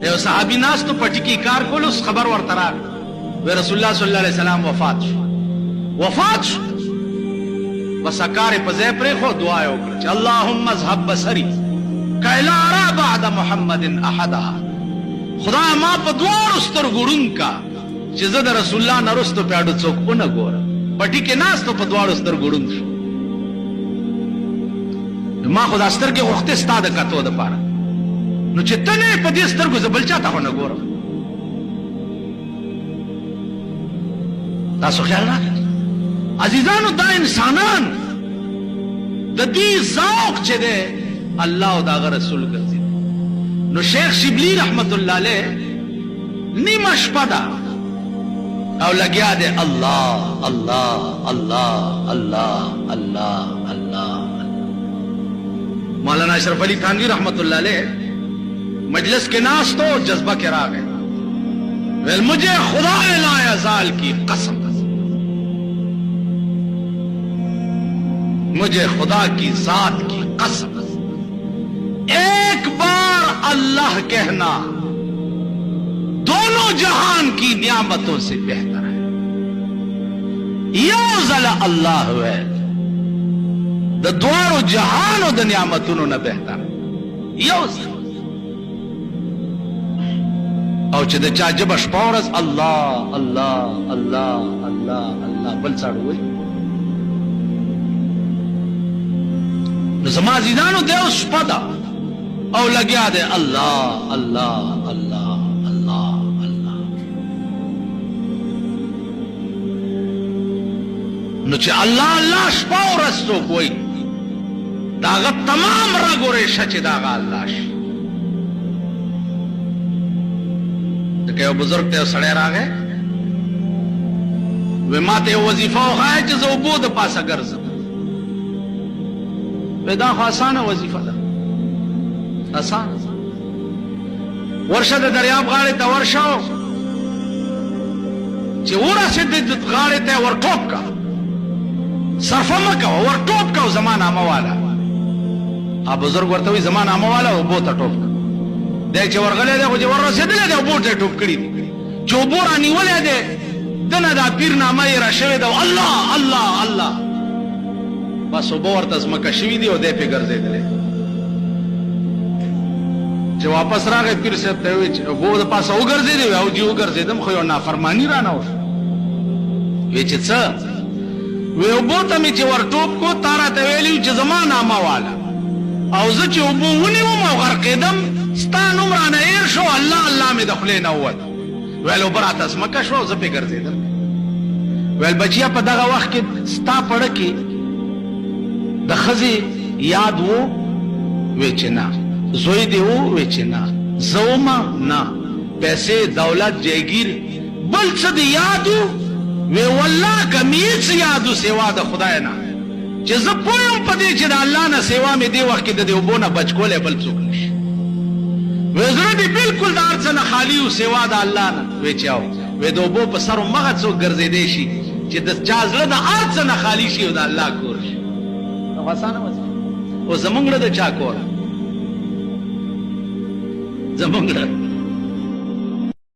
you صحابی ناس تو پټی کې کار کول اوس خبر ورته راغی و رسول الله صلی الله علیه وسلم وفات شو بس کار په ځای پرې خو دعا وکړه چې اللهم اذهب بصري کایلا ارى بعد محمد احدا خدا ما په دوار سترګړون کا چې زه د رسول الله نه رستو پیاډو څوک ونه ګورم پټی کې ناس ته په دوار سترګړون شو ما خدا سترګې وخت ستاده کتو د پاره نو چې تنه په دې سترګو زبل چاته ونه ګورم تاسو خیال راکړئ عزیزانو دا انسانان د دې ذوق چې ده الله او دا رسول ګرځي نو شیخ شبلی رحمت الله علیه نیمه شپه ده او لګیا ده الله الله الله الله الله الله مولانا اشرف علی تھانوی رحمت اللہ علیہ مجلس کے ناس تو جذبہ کے راغے ویل مجھے خدا لا یزال کی قسم مجھے خدا کی ذات کی قسم ایک بار اللہ کہنا دونوں جہان کی نعمتوں سے بہتر ہے یوزل اللہ ویل د دوارو جهانو د نعمتونو نه بهتر یو او چې د چا جبه شپه ورځ الله الله الله الله الله بل څاړو وي نو زما عزیزانو د اوس شپه ده او لګیا دی الله الله الله الله الله نو چې الله الله شپه ورځ څوک وایي داغه تمام رګو ریشه چې داغه الله شي دغه یو بزرګ ته سړی راغی و ما ته وظیفه وخایه چې زه اوبو د پاسه ګرځم دا خو اسانه وظیفه ده اسانه ورشه د دریاب غاړې ته ورشه چې ورسېد د غاړې ته ورټوپ کا صرفه مه کوه ورټوپ کا زما نامه والا بزرگ ورته وي زما نامه والا اوبو ته ټوپ دی چې ورغلی دی خو چې وررسېدلی دی اوبو ته یې ټوپ کړي دي چې اوبو رانیولی دی دنه دا پیر نامه یې را شوې ده الله الله الله بس اوبه ورته ځمکه شوي دي او دی پې ګرځېدلی چې واپس راغی پیر صاحب ته وایي چې اوبو د پاسه وګرځېدې او جي وګرځېدم خو یو نافرماني رانه وشوه وایي چې څه وی اوبو ته مې چې ورټوپ کو تا راته ویلي چې زما نامه والا او زه چې اوبو ونیوم او غرقېدم ستا نوم رانه هېر شو الله الله مې د خولې نه ووت ویل اوبه راته ځمکه شوه او زه پې ګرځېدم ویل بچیا په دغه وخت کې ستا پړه کې د ښځې یاد و وی چې نه زوی دې و وی چې نه زه ومه نه پیسې دولت جایګیر بل څه دې یاد و وی والله که مې هېڅ یاد و سوا د خدای نه چې زه پوه یم په دې چې د الله نه سوا مې دې وخت کې د دې اوبو نه بچ کولی بل څوک نشي وی زړه دې بلکل د هر څه نه خالي و سوا د الله نه وی چې او وی د اوبو په سر همغه څوک ګرځېدی شي چې د چا زړه د هر څه نه خالي شي او د الله کور شي اسانه وظیفه او زمونږ د چا کور زمونږ